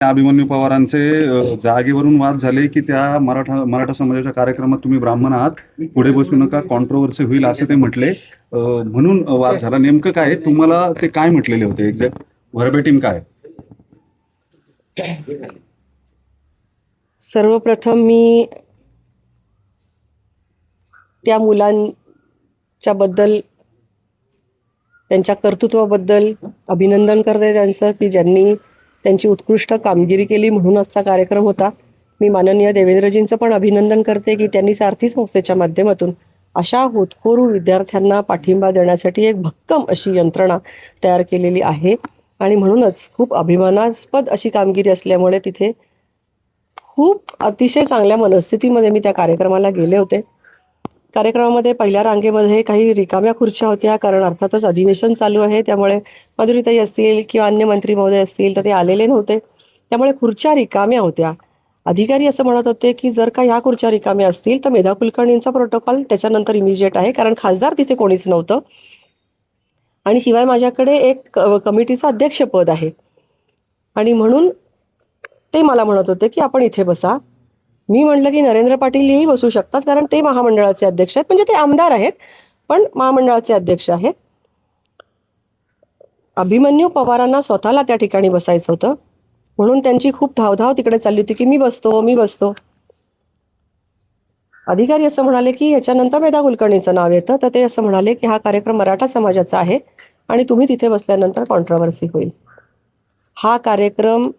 अभिमन्यू पवारांचे जागेवरून वाद झाले की त्या मराठा समाजाच्या कार्यक्रमात तुम्ही ब्राह्मण आहात, पुढे बसू नका, कॉन्ट्रोवर्सी होईल असे ते म्हटले. म्हणून वाद झाला. नेमकं काय तुम्हाला ते काय म्हटलेले होते एक्झॅक्ट व्हर्बेटिम काय? सर्वप्रथम मी त्या मुलांच्या बद्दल, त्यांच्या कर्तृत्वाबद्दल अभिनंदन करते त्यांचं, की ज्यांनी त्यांची उत्कृष्ट कामगिरी केली म्हणून आजचा कार्यक्रम होता. मी माननीय देवेंद्रजींचं पण अभिनंदन करते की त्यांनी सारथी संस्थेच्या माध्यमातून अशा होतकरू विद्यार्थ्यांना पाठिंबा देण्यासाठी एक भक्कम अशी यंत्रणा तयार केलेली आहे. आणि म्हणूनच खूप अभिमानास्पद अशी कामगिरी असल्यामुळे तिथे खूप अतिशय चांगल्या मनस्थितीमध्ये मी त्या कार्यक्रमाला गेले होते. कार्यक्रमामध्ये पहिल्या रांगेमध्ये काही रिकाम्या खुर्च्या होत्या, कारण अर्थातच अधिवेशन चालू आहे, त्यामुळे माधुरीताई असतील किंवा अन्य मंत्री महोदय असतील तर ते आलेले नव्हते, त्यामुळे खुर्च्या रिकाम्या होत्या. अधिकारी असं म्हणत होते की जर का ह्या खुर्च्या रिकाम्या असतील तर मेधा कुलकर्णींचा प्रोटोकॉल त्याच्यानंतर इमिजिएट आहे, कारण खासदार तिथे कोणीच नव्हतं आणि शिवाय माझ्याकडे एक कमिटीचं अध्यक्षपद आहे. आणि म्हणून ते मला म्हणत होते की आपण इथे बसा. मी म्हटलं की नरेंद्र पाटील हेही बसू शकतात, कारण ते महामंडळाचे अध्यक्ष आहेत, म्हणजे ते आमदार आहेत पण महामंडळाचे अध्यक्ष आहेत. अभिमन्यू पवारांना स्वतःला त्या ठिकाणी बसायचं होतं, म्हणून त्यांची खूप धावधाव तिकडे चालली होती की मी बसतो. अधिकारी असं म्हणाले की ह्याच्यानंतर मेधा कुलकर्णीचं नाव येतं, तर ते असं म्हणाले की हा कार्यक्रम मराठा समाजाचा आहे आणि तुम्ही तिथे बसल्यानंतर कॉन्ट्रोवर्सी होईल. हा कार्यक्रम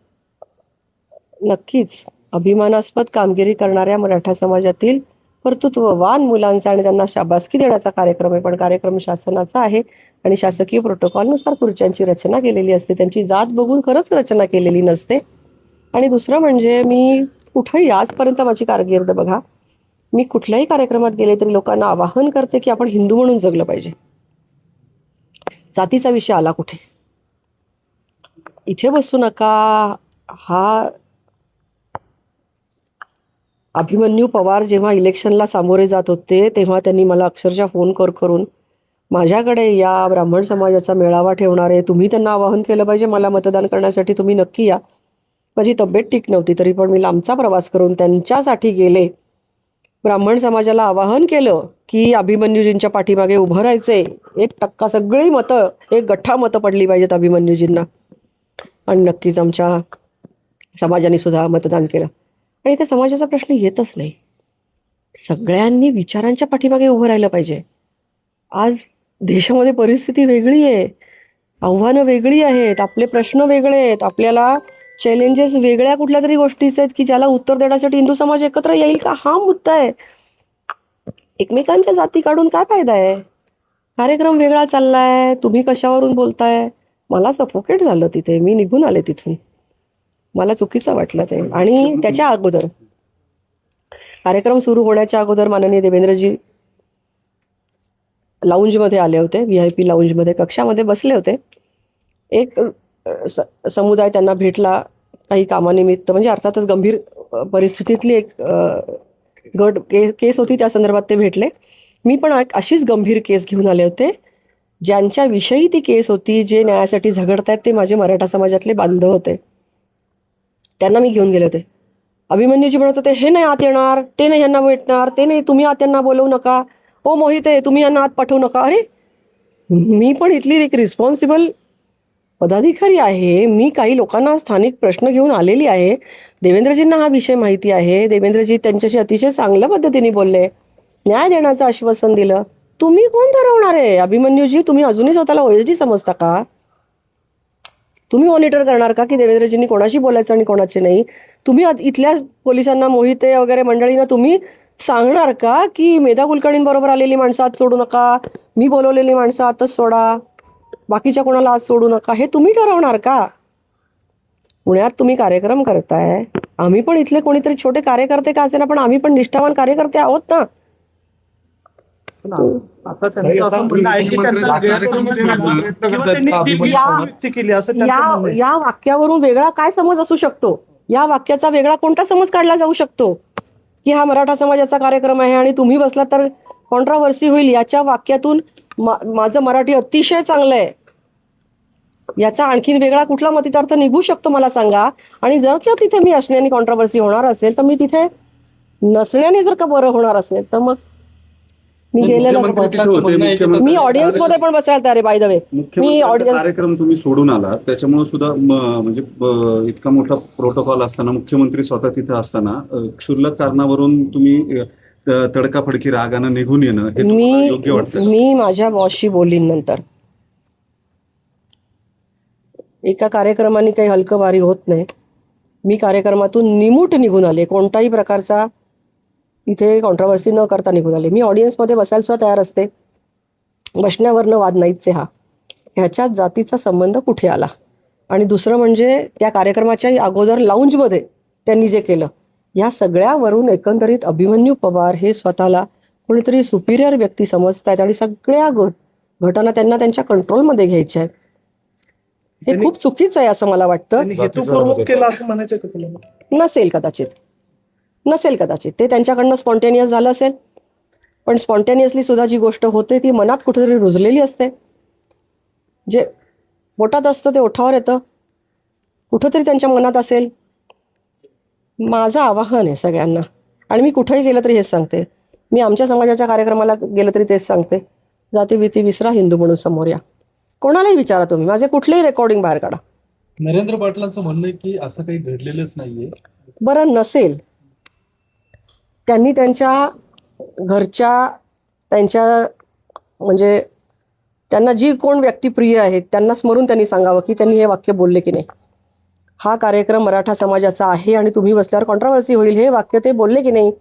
नक्कीच अभिमानास्पद कामगिरी करणाऱ्या मराठा समाजातील कर्तृत्ववान मुलांचा आणि त्यांना शाबासकी देण्याचा कार्यक्रम आहे, पण कार्यक्रम शासनाचा आहे आणि शासकीय प्रोटोकॉलनुसार खुर्च्यांची रचना केलेली असते, त्यांची जात बघून खरंच रचना केलेली नसते. आणि दुसरं म्हणजे मी कुठंही आजपर्यंत माझी कारकीर्द बघा, मी कुठल्याही कार्यक्रमात गेले तरी लोकांना आवाहन करते की आपण हिंदू म्हणून जगलं पाहिजे. जातीचा विषय आला कुठे? इथे बसू नका. हा अभिमन्यू पवार जेव्हा इलेक्शनला सामोरे जात होते तेव्हा त्यांनी मला अक्षरशः फोन करून माझ्याकडे या, ब्राह्मण समाजाचा मेळावा ठेवणार आहे, तुम्ही त्यांना आवाहन केलं पाहिजे मला मतदान करण्यासाठी, तुम्ही नक्की या. माझी तब्येत ठीक नव्हती तरी पण मी लांबचा प्रवास करून त्यांच्यासाठी गेले. ब्राह्मण समाजाला आवाहन केलं की अभिमन्यूजींच्या पाठीमागे उभं राहायचंय. 1% सगळी मतं, एक गठ्ठा मतं पडली पाहिजेत अभिमन्यूजींना, आणि नक्कीच आमच्या समाजाने सुद्धा मतदान केलं. आणि त्या समाजाचा प्रश्न येतच नाही. सगळ्यांनी विचारांच्या पाठीमागे उभं राहिलं पाहिजे. आज देशामध्ये परिस्थिती वेगळी आहे, आव्हानं वेगळी आहेत, आपले प्रश्न वेगळे आहेत, आपल्याला चॅलेंजेस वेगळ्या कुठल्या तरी गोष्टीचे आहेत की ज्याला उत्तर देण्यासाठी हिंदू समाज एकत्र येईल का, हा मुद्दा आहे. एकमेकांच्या जाती काढून काय फायदा आहे? कार्यक्रम वेगळा चाललाय, तुम्ही कशावरून बोलताय? मला सफोकेट झालं तिथे, मी निघून आले तिथून. मला चुकीचं वाटलं ते. आणि त्याच्या अगोदर, कार्यक्रम सुरू होण्याच्या अगोदर माननीय देवेंद्रजी लाऊंजमध्ये आले होते, VIP लाऊंजमध्ये कक्षामध्ये बसले होते. एक समुदाय त्यांना भेटला काही कामानिमित्त, म्हणजे अर्थातच गंभीर परिस्थितीतली एक केस होती, त्या संदर्भात ते भेटले. मी पण एक अशीच गंभीर केस घेऊन आले होते. ज्यांच्याविषयी ती केस होती, जे न्यायासाठी झगडतायत ते माझे मराठा समाजातले बांधव होते, त्यांना मी घेऊन गेले होते. अभिमन्यूजी म्हणत होते हे नाही आत येणार, ते नाही यांना भेटणार, ते नाही, तुम्ही आत यांना बोलवू नका, ओ मोहिते तुम्ही यांना आत पाठवू नका. अरे मी पण इथली एक रिस्पॉन्सिबल पदाधिकारी आहे, मी काही लोकांना स्थानिक प्रश्न घेऊन आलेली आहे. देवेंद्रजींना हा विषय माहिती आहे, देवेंद्रजी त्यांच्याशी अतिशय चांगल्या पद्धतीने बोलले, न्याय देण्याचं आश्वासन दिलं. तुम्ही कोण ठरवणार आहे? अभिमन्यूजी तुम्ही अजूनही स्वतःला OSD समजता का? तुम्ही मॉनिटर करणार का की देवेंद्रजींनी कोणाशी बोलायचं आणि कोणाचे नाही? तुम्ही इथल्या पोलिसांना, मोहिते वगैरे मंडळींना तुम्ही सांगणार का की मेधा कुलकर्णींबरोबर आलेली माणसं आत सोडू नका, मी बोलवलेली माणसं आतच सोडा, बाकीच्या कोणाला आत सोडू नका? हे तुम्ही ठरवणार का? पुण्यात तुम्ही कार्यक्रम करताय, आम्ही पण इथले कोणीतरी छोटे कार्यकर्ते का असेना, पण आम्ही पण निष्ठावान कार्यकर्ते आहोत ना. या वाक्यावरून वेगळा काय समज असू शकतो? या वाक्याचा वेगळा कोणता समज काढला जाऊ शकतो की हा मराठा समाजाचा कार्यक्रम आहे आणि तुम्ही बसला तर कॉन्ट्रोवर्सी होईल? याच्या वाक्यातून माझं मराठी अतिशय चांगलं आहे, याचा आणखीन वेगळा कुठला मतितार्थ निघू शकतो मला सांगा. आणि जर का तिथे मी असण्याने कॉन्ट्रोवर्सी होणार असेल तर मी तिथे नसण्याने जर का बरं होणार असेल तर मग मी गेलेलं मुख्यमंत्री नको. तिथे होते, मुख्यमंत्री मी ऑडियन्स मध्ये पण बसायला तयार आहे बाय द वे. मी मुख्यमंत्र्यांचा ऑडियन्स कार्यक्रम तुम्ही सोडून आला त्याच्यामुळे सुद्धा म्हणजे इतका मोठा प्रोटोकॉल असताना मुख्यमंत्री स्वतः तिथे असताना क्षुल्लक कारणावरून तुम्ही तडकाफडकी रागानं निघून येणं हे तुम्हाला योग्य वाटतं का? मी माझ्या बॉसशी बोलीन नंतर. एका कार्यक्रमाने काही हलकं भारी होत नाही. मी कार्यक्रमातून निमूट निघून आले, कोणताही प्रकारचा इथे कॉन्ट्रोवर्सी न करता निघून आले. मी ऑडियन्समध्ये बसायला सुद्धा तयार असते. बसण्यावरनं वाद नाहीच आहे हा. ह्याच्यात जातीचा संबंध कुठे आला? आणि दुसरं म्हणजे त्या कार्यक्रमाच्याही अगोदर लाऊंजमध्ये त्यांनी जे केलं, या सगळ्यावरून एकंदरीत अभिमन्यू पवार हे स्वतःला कोणीतरी सुपिरियर व्यक्ती समजतायत आणि सगळ्या घटना त्यांना त्यांच्या कंट्रोलमध्ये घ्यायच्या आहेत. हे खूप चुकीचं आहे असं मला वाटतं. हेतुपूर्वक केलं असं म्हणायचं का तुला? नसेल कदाचित ते त्यांच्याकडनं स्पॉन्टेनियस झालं असेल. पण स्पॉन्टेनियसली सुद्धा जी गोष्ट होते ती मनात कुठेतरी रुजलेली असते. जे पोटात असतं ते ओठावर येतं, कुठंतरी त्यांच्या मनात असेल. माझं आवाहन आहे सगळ्यांना, आणि मी कुठंही गेलं तरी हेच सांगते. मी आमच्या समाजाच्या कार्यक्रमाला गेलं तरी तेच सांगते, जातीभीती विसरा, हिंदू म्हणून समोर या. कोणालाही विचारा तुम्ही, माझे कुठलेही रेकॉर्डिंग बाहेर काढा. नरेंद्र पाटलांचं म्हणणं आहे की असं काही घडलेलंच नाहीये. बरं, नसेल, त्यांनी त्यांच्या घरच्या त्यांच्या म्हणजे त्यांना जी कोण व्यक्तिप्रिय आहेत त्यांना स्मरून त्यांनी सांगावं की त्यांनी हे वाक्य बोलले की नाही. हा कार्यक्रम मराठा समाजाचा आहे आणि तुम्ही बसल्यावर कॉन्ट्रोवर्सी होईल, हे वाक्य ते बोलले की नाही.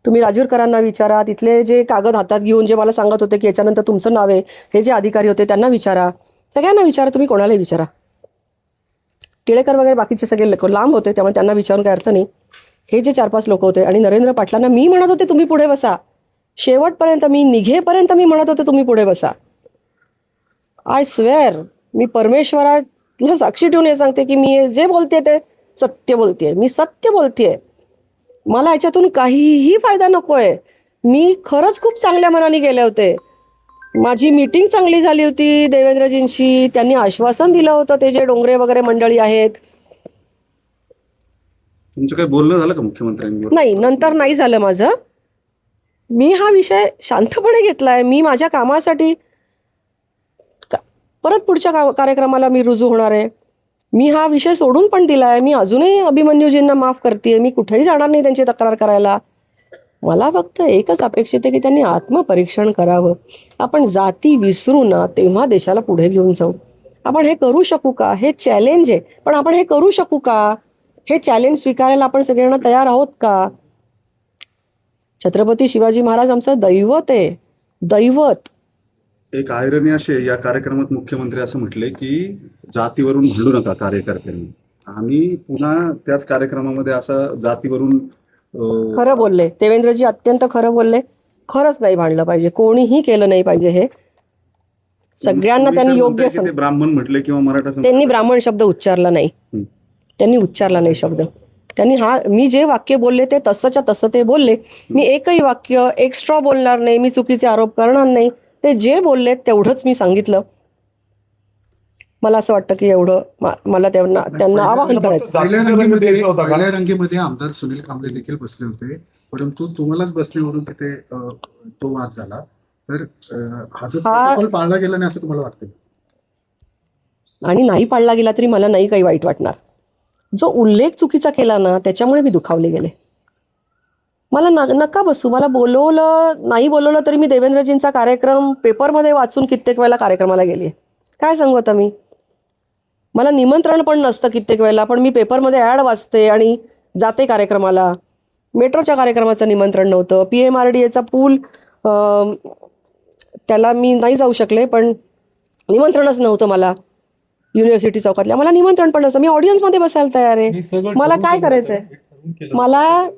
तुम्ही राजूरकरांना विचारा, तिथले जे कागद हातात घेऊन जे मला सांगत होते की याच्यानंतर तुमचं नाव आहे, हे जे अधिकारी होते त्यांना विचारा, सगळ्यांना विचारा, तुम्ही कोणालाही विचारा. टिळेकर वगैरे बाकीचे सगळे लोक लांब होते त्यामुळे त्यांना विचारून काय अर्थ नाही. हे जे 4-5 लोक होते आणि नरेंद्र पाटलांना मी म्हणत होते तुम्ही पुढे बसा, शेवटपर्यंत मी निघेपर्यंत मी म्हणत होते तुम्ही पुढे बसा. आय स्वेअर, मी परमेश्वराला साक्षी ठेवून हे सांगते की मी जे बोलते ते सत्य बोलतेय, मी सत्य बोलतेय. मला याच्यातून काहीही फायदा नको आहे. मी खरंच खूप चांगल्या मनाने गेले होते. माझी मीटिंग चांगली झाली होती देवेंद्रजींशी, त्यांनी आश्वासन दिलं होतं, ते जे डोंगरे वगैरे मंडळी आहेत. तुमचं काही बोलणं झालं का मुख्यमंत्र्यांनी? नाही, नंतर नाही झालं माझं. मी हा विषय शांतपणे घेतलाय. मी माझ्या कामासाठी परत पुढच्या कार्यक्रमाला मी रुजू होणार आहे. मी हा विषय सोडून पण दिलाय. मी अजूनही अभिमन्यूजींना माफ करते. मी कुठेही जाणार नाही त्यांची तक्रार करायला. मला फक्त एकच अपेक्षित आहे की त्यांनी आत्मपरीक्षण करावं. आपण जाती विसरू ना, तेव्हा देशाला पुढे घेऊन जाऊ. आपण हे करू शकू का? हे चॅलेंज आहे, पण आपण हे करू शकू का? हे चॅलेंज स्वीकारायला आपण सगळ्यांना तयार आहोत का? छत्रपती शिवाजी महाराज आमचं दैवत आहे, दैवत. एक आयरनी अशी आहे, या कार्यक्रमात मुख्यमंत्री असं म्हटले की जातीवरून भांडू नका कार्यकर्त्यांनी, आणि पुन्हा त्याच कार्यक्रमामध्ये असं जातीवरून खरं बोलले देवेंद्रजी, अत्यंत खरं बोलले. खरंच नाही भांडलं पाहिजे, कोणीही केलं नाही पाहिजे. हे सगळ्यांना त्यांनी योग्य ते ब्राह्मण म्हटले किंवा मराठा त्यांनी ब्राह्मण शब्द उच्चारला नाही. त्यांनी उच्चारला नाही शब्द. त्यांनी मी जे वाक्य बोलले ते तसंच्या तसं ते बोलले. मी एकही वाक्य एक्स्ट्रा बोलणार नाही, मी चुकीचे आरोप करणार नाही. ते जे बोलले तेवढंच मी सांगितलं. मला असं वाटतं की एवढं मला त्यांना आवाहन करायचं. पहिल्या रंगीमध्ये आमदार सुनील कांबळे देखील बसले होते, परंतु तुम्हालाच बसले म्हणून तिथे तो वाद झाला. तर हा जो प्रोटोकॉल पाळला गेला नाही असं तुम्हाला वाटतं? आणि नाही पाळला गेला तरी मला नाही काही वाईट वाटणार. जो उल्लेख चुकीचा केला ना त्याच्यामुळे मी दुखावले गेले. मला नका बसू. मला नाही बोलवलं तरी मी देवेंद्रजींचा कार्यक्रम पेपरमध्ये वाचून कित्येक वेळेला कार्यक्रमाला गेली. काय सांगू आता मी. मला निमंत्रण पण नसतं कित्येक वेळेला, पण मी पेपरमध्ये ॲड वाचते आणि जाते कार्यक्रमाला. मेट्रोच्या कार्यक्रमाचं निमंत्रण नव्हतं, PMRDAचा पूल त्याला मी नाही जाऊ शकले, पण निमंत्रणच नव्हतं मला. युनिव्हर्सिटी चौकातल्या मला निमंत्रण पण नसतं. मी ऑडियन्समध्ये बसायला तयार आहे. मला काय करायचंय. मला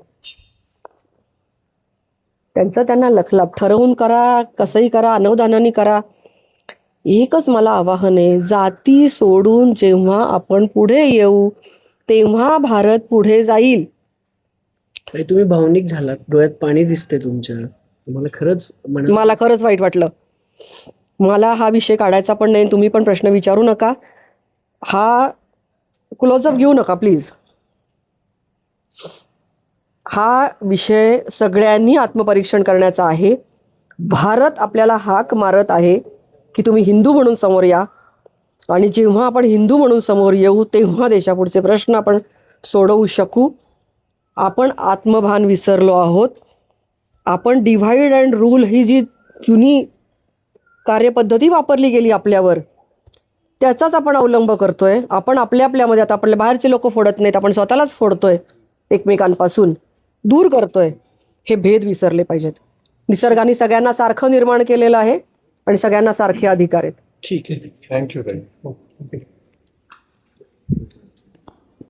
त्यांना लखलाप ठरवून करा, कसंही करा, अनवधानाने करा. एकच मला आवाहन आहे, जाती सोडून जेव्हा आपण पुढे येऊ तेव्हा भारत पुढे जाईल. तुम्ही भावनिक झालात, डोळ्यात पाणी दिसते तुमच्या. तुम्हाला खरंच मला खरंच वाईट वाटलं. मला हा विषय काढायचा पण नाही, तुम्ही पण प्रश्न विचारू नका. हा क्लोजअप घेऊ नका प्लीज. हा विषय सगळ्यांनी आत्मपरीक्षण करण्याचा आहे. भारत आपल्याला हाक मारत आहे की तुम्ही हिंदू म्हणून समोर या, आणि जेव्हा आपण हिंदू म्हणून समोर येऊ तेव्हा देशापुढचे प्रश्न आपण सोडवू शकू. आपण आत्मभान विसरलो आहोत. आपण डिव्हाइड अँड रूल ही जी जुनी कार्यपद्धती वापरली गेली आपल्यावर, त्याचाच आपण अवलंब करतोय. आपण आपल्यामध्ये आता आपल्या बाहेरचे लोक फोडत नाहीत, आपण स्वतःलाच फोडतोय, एकमेकांपासून दूर करतोय. हे भेद विसरले पाहिजेत. निसर्गाने सगळ्यांना सारखं निर्माण केलेलं आहे आणि सगळ्यांना सारखे अधिकार आहेत. ठीक आहे. थँक्यू.